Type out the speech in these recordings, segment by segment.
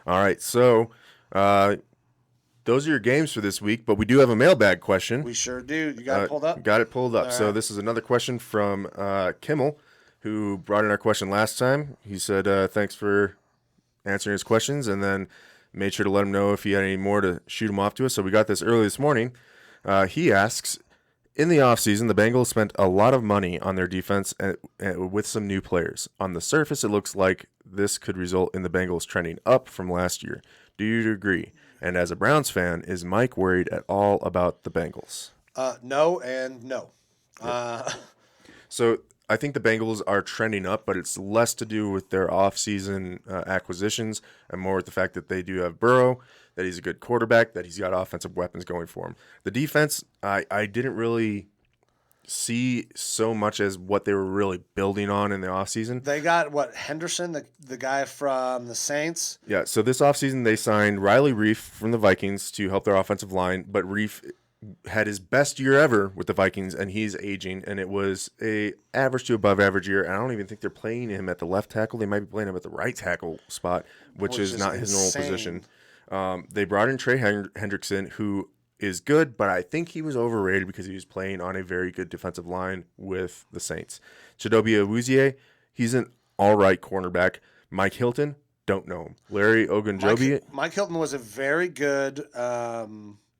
All right, so those are your games for this week, but we do have a mailbag question. We sure do. You got it pulled up? Got it pulled up. All So right. this is another question from Kimmel, who brought in our question last time. He said thanks for answering his questions, and then made sure to let him know if he had any more to shoot him off to us. So we got this early this morning. He asks, in the offseason, the Bengals spent a lot of money on their defense and with some new players. On the surface, it looks like this could result in the Bengals trending up from last year. Do you agree? And as a Browns fan, is Mike worried at all about the Bengals? No and no. So I think the Bengals are trending up, but it's less to do with their offseason acquisitions and more with the fact that they do have Burrow, that he's a good quarterback, that he's got offensive weapons going for him. The defense, I didn't really see so much as what they were really building on in the offseason. They got, Henderson, the guy from the Saints? Yeah, so this offseason they signed Riley Reef from the Vikings to help their offensive line, but Reef had his best year ever with the Vikings, and he's aging, and it was a average to above average year. And I don't even think they're playing him at the left tackle. They might be playing him at the right tackle spot, which is not his normal position. They brought in Trey Hendrickson, who is good, but I think he was overrated because he was playing on a very good defensive line with the Saints. Chidobe Awuzie, he's an all right cornerback. Mike Hilton, don't know him. Larry Ogunjobi. Mike Hilton was a very good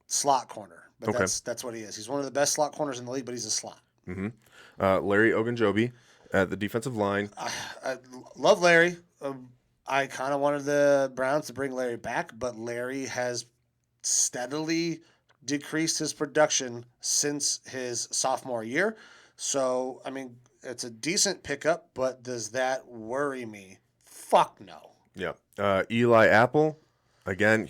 slot corner, but Okay. that's what he is. He's one of the best slot corners in the league, but he's a slot. Mm-hmm. Larry Ogunjobi at the defensive line. I love Larry. I kind of wanted the Browns to bring Larry back, but Larry has steadily decreased his production since his sophomore year. So, I mean, it's a decent pickup, but does that worry me? Fuck no. Yeah. Eli Apple, again,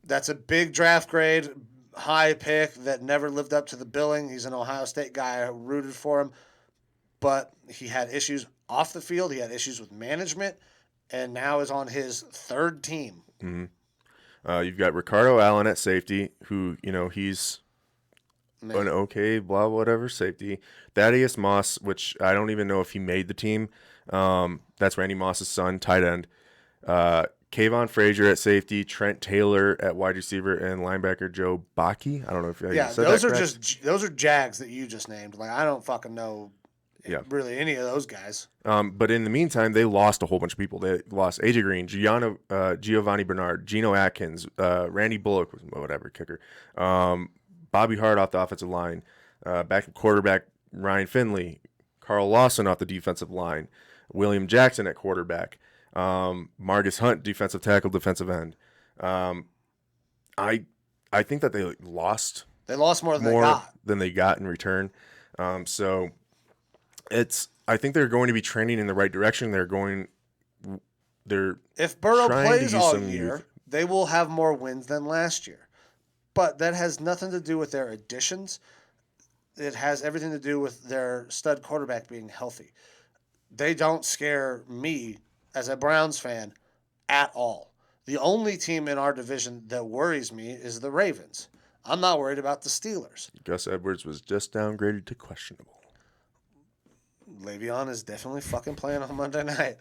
That's a big draft grade, high pick that never lived up to the billing. He's an Ohio State guy. I rooted for him, but he had issues off the field. He had issues with management, and now is on his third team. Mm-hmm. You've got Ricardo Allen at safety, who, he's an okay, blah, whatever, safety. Thaddeus Moss, which I don't even know if he made the team. That's Randy Moss's son, tight end. Kayvon Frazier at safety, Trent Taylor at wide receiver, and linebacker Joe Baki. I don't know if I said those that are correct. those are Jags that you just named. Like, I don't fucking know really any of those guys. But in the meantime, they lost a whole bunch of people. They lost AJ Green, Giovanni Bernard, Geno Atkins, Randy Bullock, whatever, kicker. Bobby Hart off the offensive line. Backup quarterback Ryan Finley. Carl Lawson off the defensive line. William Jackson at quarterback. Margus Hunt, defensive tackle, defensive end. I think that they lost. They lost more than they got in return. So I think they're going to be trending in the right direction. If Burrow plays all year, they will have more wins than last year. But that has nothing to do with their additions. It has everything to do with their stud quarterback being healthy. They don't scare me as a Browns fan at all. The only team in our division that worries me is the Ravens. I'm not worried about the Steelers. Gus Edwards was just downgraded to questionable. Le'Veon is definitely fucking playing on Monday night.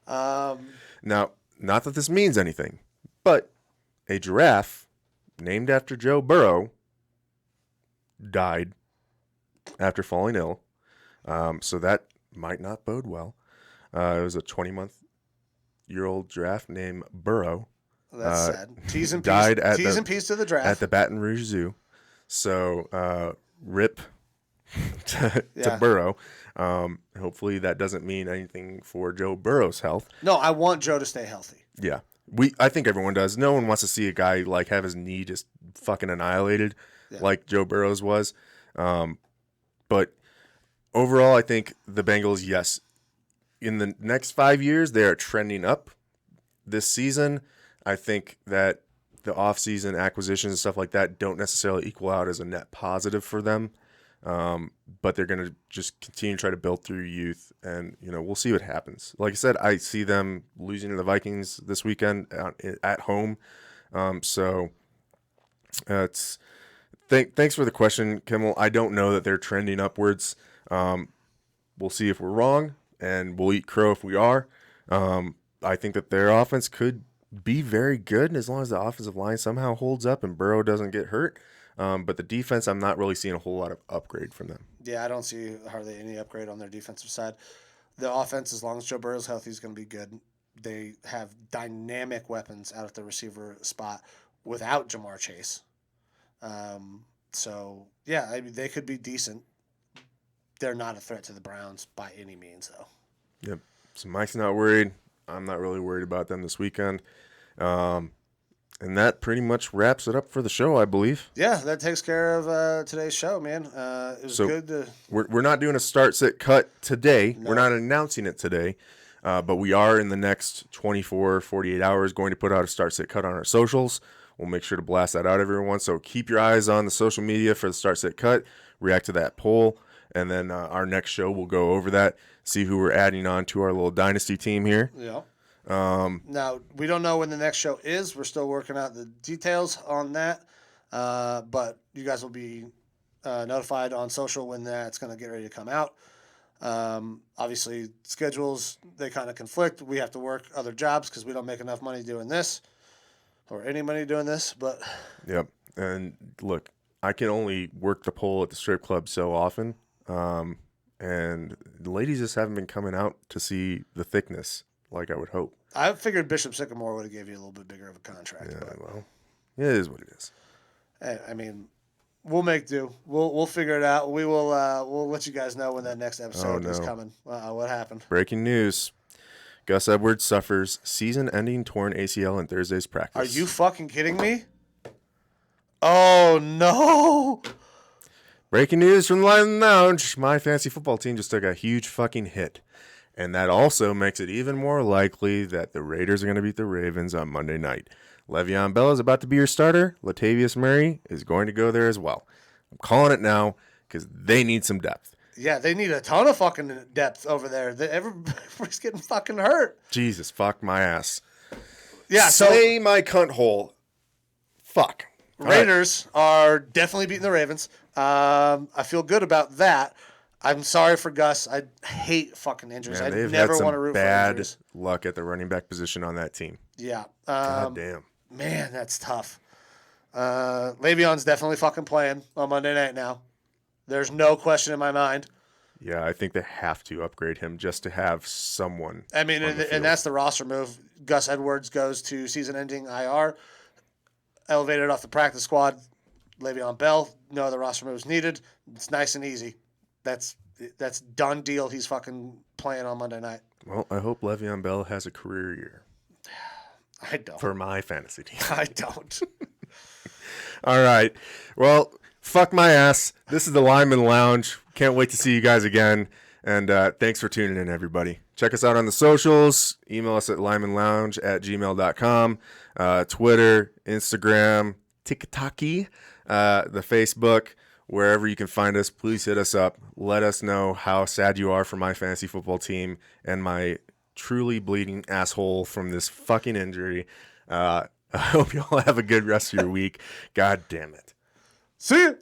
Now, not that this means anything, but a giraffe named after Joe Burrow died after falling ill. So that might not bode well. It was a 20-month-old giraffe named Burrow. That's sad. T's and P's to the draft. At the Baton Rouge Zoo. So rip to Burrow. Hopefully that doesn't mean anything for Joe Burrow's health. No, I want Joe to stay healthy. Yeah. I think everyone does. No one wants to see a guy like have his knee just fucking annihilated like Joe Burrow's was. But overall, I think the Bengals, yes, in the next 5 years, they are trending up. This season, I think that the offseason acquisitions and stuff like that don't necessarily equal out as a net positive for them. But they're going to just continue to try to build through youth, and we'll see what happens. Like I said, I see them losing to the Vikings this weekend at home. So thanks for the question, Kimmel. I don't know that they're trending upwards. We'll see if we're wrong, and we'll eat crow if we are. I think that their offense could be very good as long as the offensive line somehow holds up and Burrow doesn't get hurt. But the defense, I'm not really seeing a whole lot of upgrade from them. Yeah, I don't see hardly any upgrade on their defensive side. The offense, as long as Joe Burrow's healthy, is going to be good. They have dynamic weapons out at the receiver spot without Jamar Chase. So, yeah, I mean, they could be decent. They're not a threat to the Browns by any means, though. Yep. So Mike's not worried. I'm not really worried about them this weekend. And that pretty much wraps it up for the show, I believe. Yeah, that takes care of today's show, man. It was good to... We're not doing a start, sit, cut today. No. We're not announcing it today. But we are in the next 24, 48 hours going to put out a start, sit, cut on our socials. We'll make sure to blast that out, everyone. So keep your eyes on the social media for the start, sit, cut. React to that poll. And then our next show, we'll go over that, see who we're adding on to our little dynasty team here. Yeah. Now, we don't know when the next show is. We're still working out the details on that. But you guys will be notified on social when that's going to get ready to come out. Obviously, schedules, they kind of conflict. We have to work other jobs because we don't make enough money doing this or any money doing this. But Yep. And look, I can only work the pole at the strip club so often. And the ladies just haven't been coming out to see the thickness like I would hope. I figured Bishop Sycamore would have gave you a little bit bigger of a contract. Yeah, but well, it is what it is. I mean, we'll make do. We'll figure it out. We'll let you guys know when that next episode is coming. What happened? Breaking news. Gus Edwards suffers season-ending torn ACL in Thursday's practice. Are you fucking kidding me? Oh, no. Breaking news from the Lyman Lounge. My fantasy football team just took a huge fucking hit. And that also makes it even more likely that the Raiders are going to beat the Ravens on Monday night. Le'Veon Bell is about to be your starter. Latavius Murray is going to go there as well. I'm calling it now because they need some depth. Yeah, they need a ton of fucking depth over there. Everybody's getting fucking hurt. Jesus, fuck my ass. Yeah, Slay my cunt hole. Fuck. Raiders are definitely beating the Ravens. I feel good about that. I'm sorry for Gus. I hate fucking injuries. I never want to root for injuries. Bad luck at the running back position on that team. Yeah. God damn. Man, that's tough. Le'Veon's definitely fucking playing on Monday night now. There's no question in my mind. Yeah, I think they have to upgrade him just to have someone. I mean, and that's the roster move. Gus Edwards goes to season-ending IR, elevated off the practice squad. Le'Veon Bell, no other roster moves needed. It's nice and easy. That's done deal. He's fucking playing on Monday night. Well, I hope Le'Veon Bell has a career year. I don't. For my fantasy team. I don't. All right. Well, fuck my ass. This is the Lyman Lounge. Can't wait to see you guys again. And thanks for tuning in, everybody. Check us out on the socials. Email us at lymanlounge@gmail.com. Twitter, Instagram, TikTok, the Facebook. Wherever you can find us, please hit us up. Let us know how sad you are for my fantasy football team and my truly bleeding asshole from this fucking injury. I hope you all have a good rest of your week. God damn it. See ya.